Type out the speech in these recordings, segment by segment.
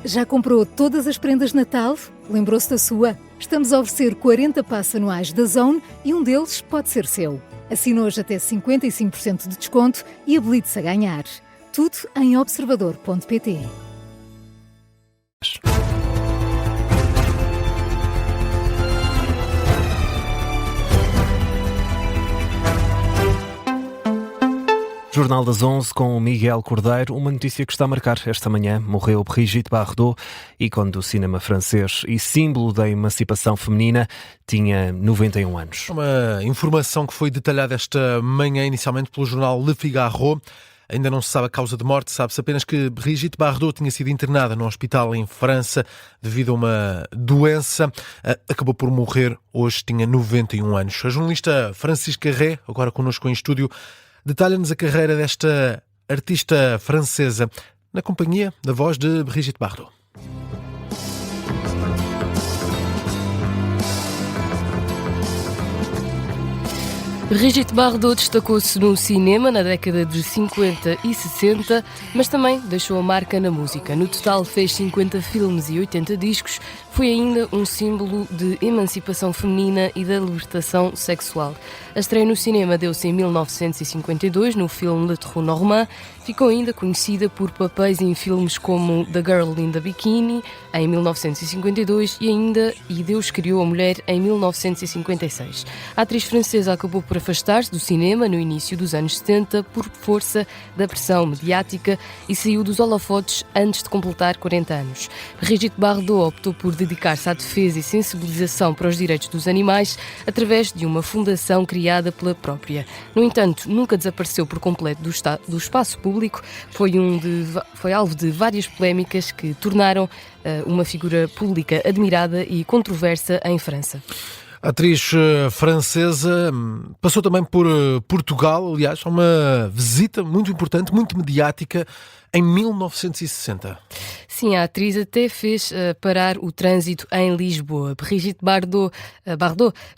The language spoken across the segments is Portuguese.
Já comprou todas as prendas de Natal? Lembrou-se da sua? Estamos a oferecer 40 passes anuais da Zone e um deles pode ser seu. Assine hoje até 55% de desconto e habilite-se a ganhar. Tudo em observador.pt. Jornal das 11 com Miguel Cordeiro. Uma notícia que está a marcar esta manhã. Morreu Brigitte Bardot, ícone do cinema francês e símbolo da emancipação feminina. Tinha 91 anos. Uma informação que foi detalhada esta manhã inicialmente pelo jornal Le Figaro. Ainda não se sabe a causa de morte, sabe-se apenas que Brigitte Bardot tinha sido internada num hospital em França devido a uma doença. Acabou por morrer, hoje tinha 91 anos. A jornalista Francisca Ré, agora connosco em estúdio, detalha-nos a carreira desta artista francesa na companhia da voz de Brigitte Bardot. Brigitte Bardot destacou-se no cinema na década de 50 e 60, mas também deixou a marca na música. No total fez 50 filmes e 80 discos. Foi ainda um símbolo de emancipação feminina e da libertação sexual. A estreia no cinema deu-se em 1952, no filme Le Trou Normand. Ficou ainda conhecida por papéis em filmes como The Girl in the Bikini, em 1952, e Deus Criou a Mulher, em 1956. A atriz francesa acabou por afastar-se do cinema no início dos anos 70 por força da pressão mediática e saiu dos holofotes antes de completar 40 anos. Brigitte Bardot optou por dedicar-se à defesa e sensibilização para os direitos dos animais através de uma fundação criada pela própria. No entanto, nunca desapareceu por completo do espaço público. Foi alvo de várias polémicas que tornaram uma figura pública admirada e controversa em França. A atriz francesa passou também por Portugal, aliás, uma visita muito importante, muito mediática, em 1960. Sim, a atriz até fez parar o trânsito em Lisboa. Brigitte Bardot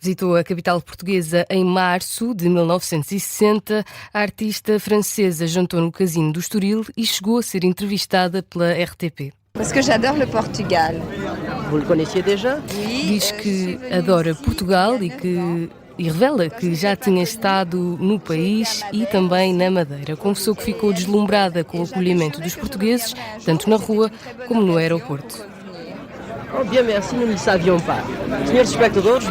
visitou a capital portuguesa em março de 1960. A artista francesa jantou no Casino do Estoril e chegou a ser entrevistada pela RTP. Parce que j'adore le Portugal. Vous le connaissiez déjà? Diz que adora Portugal e revela que já tinha estado no país e também na Madeira. Confessou que ficou deslumbrada com o acolhimento dos portugueses, tanto na rua como no aeroporto. Oh, bien, merci, nous ne le savions pas. Senhores espectadores,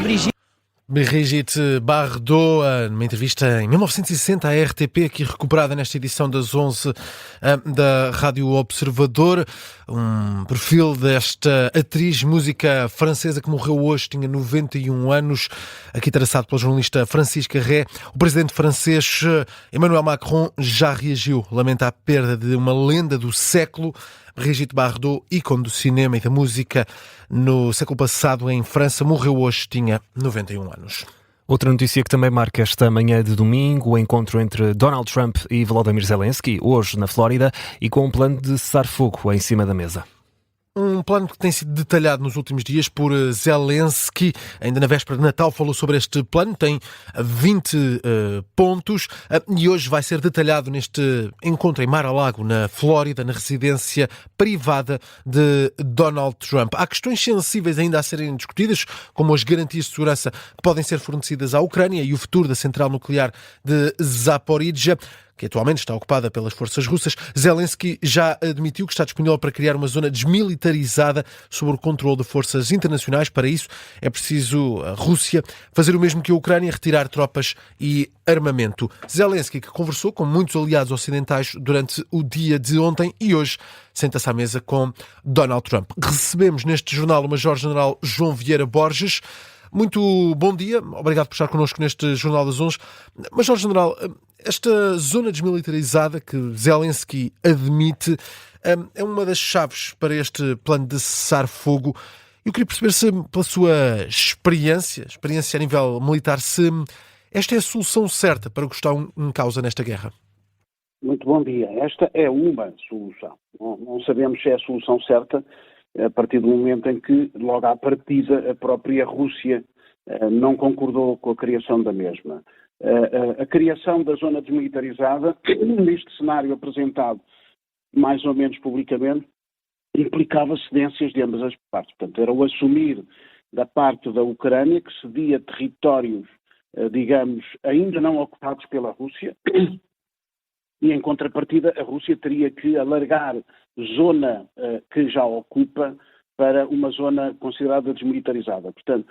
Brigitte Bardot, numa entrevista em 1960 à RTP, aqui recuperada nesta edição das 11 da Rádio Observador. Um perfil desta atriz música francesa que morreu hoje, tinha 91 anos, aqui traçado pela jornalista Francisca Ré. O presidente francês Emmanuel Macron já reagiu, lamenta a perda de uma lenda do século. Brigitte Bardot, ícone do cinema e da música no século passado em França, morreu hoje, tinha 91 anos. Outra notícia que também marca esta manhã de domingo, o encontro entre Donald Trump e Volodymyr Zelensky, hoje na Flórida, e com um plano de cessar fogo em cima da mesa. Um plano que tem sido detalhado nos últimos dias por Zelensky. Ainda na véspera de Natal falou sobre este plano. Tem 20 pontos e hoje vai ser detalhado neste encontro em Mar-a-Lago, na Flórida, na residência privada de Donald Trump. Há questões sensíveis ainda a serem discutidas, como as garantias de segurança que podem ser fornecidas à Ucrânia e o futuro da central nuclear de Zaporizhzhia, que atualmente está ocupada pelas forças russas. Zelensky já admitiu que está disponível para criar uma zona desmilitarizada sob o controle de forças internacionais. Para isso é preciso a Rússia fazer o mesmo que a Ucrânia, retirar tropas e armamento. Zelensky, que conversou com muitos aliados ocidentais durante o dia de ontem e hoje, senta-se à mesa com Donald Trump. Recebemos neste jornal o Major-General João Vieira Borges. Muito bom dia, obrigado por estar connosco neste Jornal das 11. Major-General, esta zona desmilitarizada que Zelensky admite é uma das chaves para este plano de cessar-fogo. Eu queria perceber se, pela sua experiência a nível militar, se esta é a solução certa para o que está em causa nesta guerra. Muito bom dia. Esta é uma solução. Não sabemos se é a solução certa a partir do momento em que, logo à partida, a própria Rússia não concordou com a criação da mesma. A criação da zona desmilitarizada, neste cenário apresentado mais ou menos publicamente, implicava cedências de ambas as partes. Portanto, era o assumir da parte da Ucrânia, que cedia territórios, digamos, ainda não ocupados pela Rússia, e em contrapartida a Rússia teria que alargar zona que já ocupa para uma zona considerada desmilitarizada. Portanto,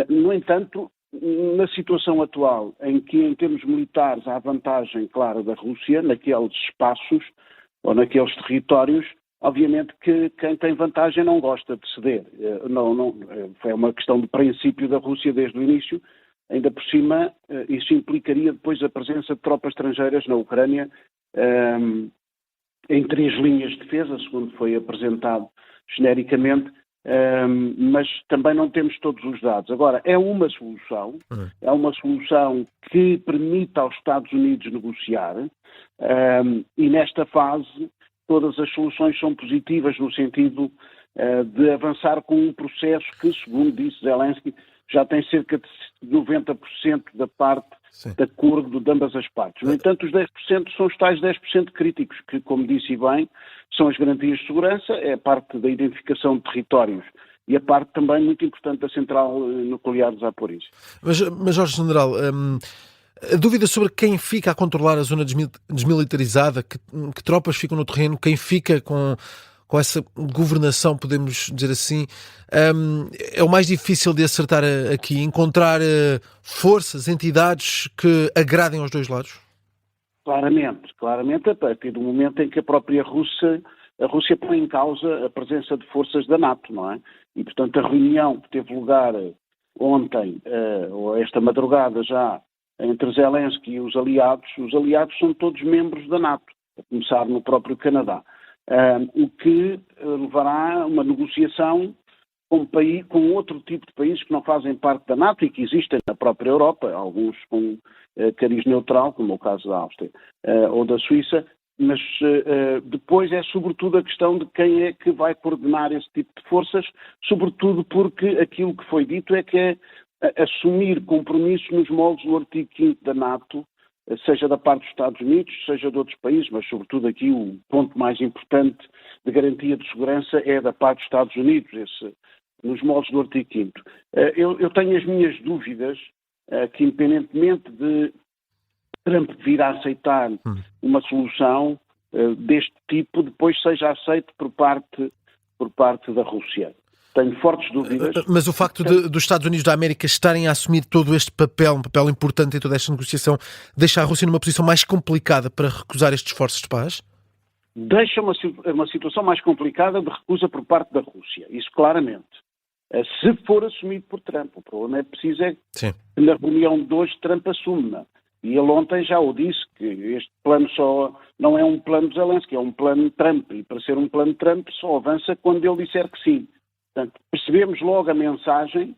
no entanto, na situação atual, em que em termos militares há vantagem clara da Rússia, naqueles espaços ou naqueles territórios, obviamente que quem tem vantagem não gosta de ceder. Foi uma questão de princípio da Rússia desde o início. Ainda por cima, isso implicaria depois a presença de tropas estrangeiras na Ucrânia em 3 linhas de defesa, segundo foi apresentado genericamente, mas também não temos todos os dados. Agora, é uma solução que permite aos Estados Unidos negociar, e nesta fase todas as soluções são positivas no sentido de avançar com um processo que, segundo disse Zelensky, já tem cerca de 90% da parte de acordo de ambas as partes. No entanto, os 10% são os tais 10% críticos, que, como disse bem, são as garantias de segurança, é a parte da identificação de territórios e a parte também muito importante da central nuclear de Zaporizhzhia. Mas Jorge General, a dúvida sobre quem fica a controlar a zona desmilitarizada, que tropas ficam no terreno, quem fica com essa governação, podemos dizer assim, é o mais difícil de acertar aqui, encontrar forças, entidades que agradem aos dois lados? Claramente, a partir do momento em que a Rússia põe em causa a presença de forças da NATO, não é? E, portanto, a reunião que teve lugar ontem, ou esta madrugada já, entre Zelensky e os aliados são todos membros da NATO, a começar no próprio Canadá. O que levará a uma negociação com outro tipo de países que não fazem parte da NATO e que existem na própria Europa, alguns com cariz neutral, como o caso da Áustria ou da Suíça, mas depois é sobretudo a questão de quem é que vai coordenar esse tipo de forças, sobretudo porque aquilo que foi dito é que é assumir compromissos nos moldes do artigo 5º da NATO, seja da parte dos Estados Unidos, seja de outros países, mas sobretudo aqui o ponto mais importante de garantia de segurança é da parte dos Estados Unidos, nos moldes do artigo 5º. Eu tenho as minhas dúvidas que, independentemente de Trump vir a aceitar uma solução deste tipo, depois seja aceito por parte da Rússia. Tenho fortes dúvidas. Mas o facto dos Estados Unidos da América estarem a assumir todo este papel, um papel importante em toda esta negociação, deixa a Rússia numa posição mais complicada para recusar estes esforços de paz? Deixa uma situação mais complicada de recusa por parte da Rússia, isso claramente. Se for assumido por Trump. O problema é preciso que na reunião de hoje Trump assume. E ele ontem já o disse, que este plano só não é um plano de Zelensky, é um plano Trump. E para ser um plano Trump só avança quando ele disser que sim. Portanto, percebemos logo a mensagem,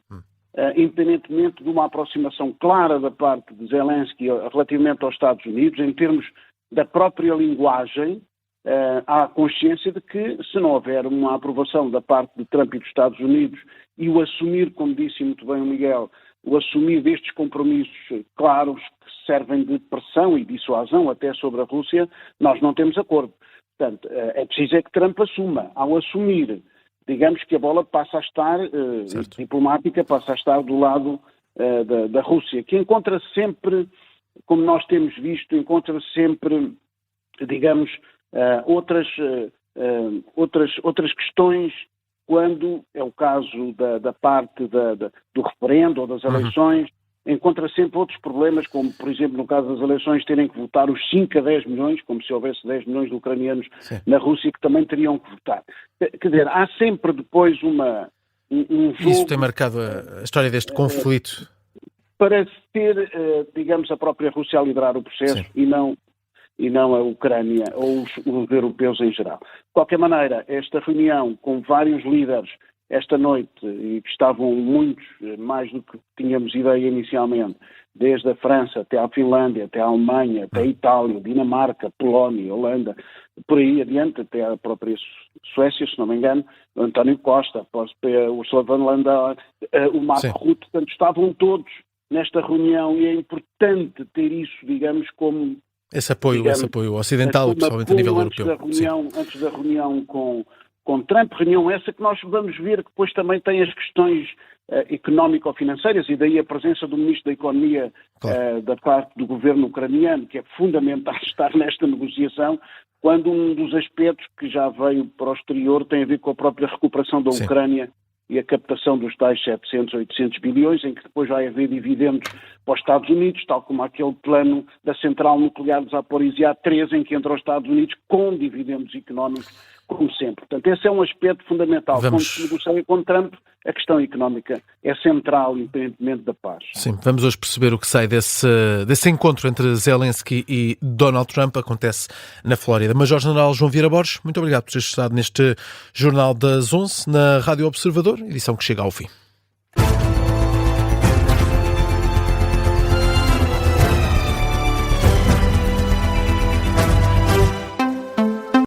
independentemente de uma aproximação clara da parte de Zelensky relativamente aos Estados Unidos, em termos da própria linguagem, há consciência de que, se não houver uma aprovação da parte de Trump e dos Estados Unidos e o assumir, como disse muito bem o Miguel, o assumir destes compromissos claros que servem de pressão e dissuasão até sobre a Rússia, nós não temos acordo. Portanto, é preciso que Trump assuma. Ao assumir, digamos que a bola passa a estar diplomática, passa a estar do lado da Rússia, que encontra sempre, como nós temos visto, encontra sempre, digamos, outras questões, quando é o caso da parte do referendo ou das eleições, encontra sempre outros problemas, como, por exemplo, no caso das eleições, terem que votar os 5 a 10 milhões, como se houvesse 10 milhões de ucranianos na Rússia que também teriam que votar. Quer dizer, há sempre depois um jogo... Isso tem marcado a história deste conflito. Para ter, digamos, a própria Rússia a liderar o processo e não a Ucrânia ou os europeus em geral. De qualquer maneira, esta reunião com vários líderes esta noite, e que estavam muitos, mais do que tínhamos ideia inicialmente, desde a França até a Finlândia, até a Alemanha, até a Itália, Dinamarca, Polónia, Holanda, por aí adiante, até a própria Suécia, se não me engano, o António Costa, o Ursula von der Leyen, o Marco Rutte, portanto, estavam todos nesta reunião e é importante ter isso, digamos, como... Esse apoio ocidental, principalmente a nível europeu. Antes da reunião com com Trump, reunião essa que nós vamos ver que depois também tem as questões económico-financeiras, e daí a presença do Ministro da Economia da parte do governo ucraniano, que é fundamental estar nesta negociação, quando um dos aspectos que já veio para o exterior tem a ver com a própria recuperação da Ucrânia e a captação dos tais 700, 800 bilhões, em que depois vai haver dividendos para os Estados Unidos, tal como aquele plano da central nuclear de Zaporizhzhia 3, em que entra os Estados Unidos com dividendos económicos, como sempre. Portanto, esse é um aspecto fundamental. Quando se negocia com Trump, a questão económica é central, independentemente da paz. Sim, vamos hoje perceber o que sai desse encontro entre Zelensky e Donald Trump. Acontece na Flórida. Major-General João Vieira Borges, muito obrigado por ter estado neste Jornal das 11 na Rádio Observador, edição que chega ao fim.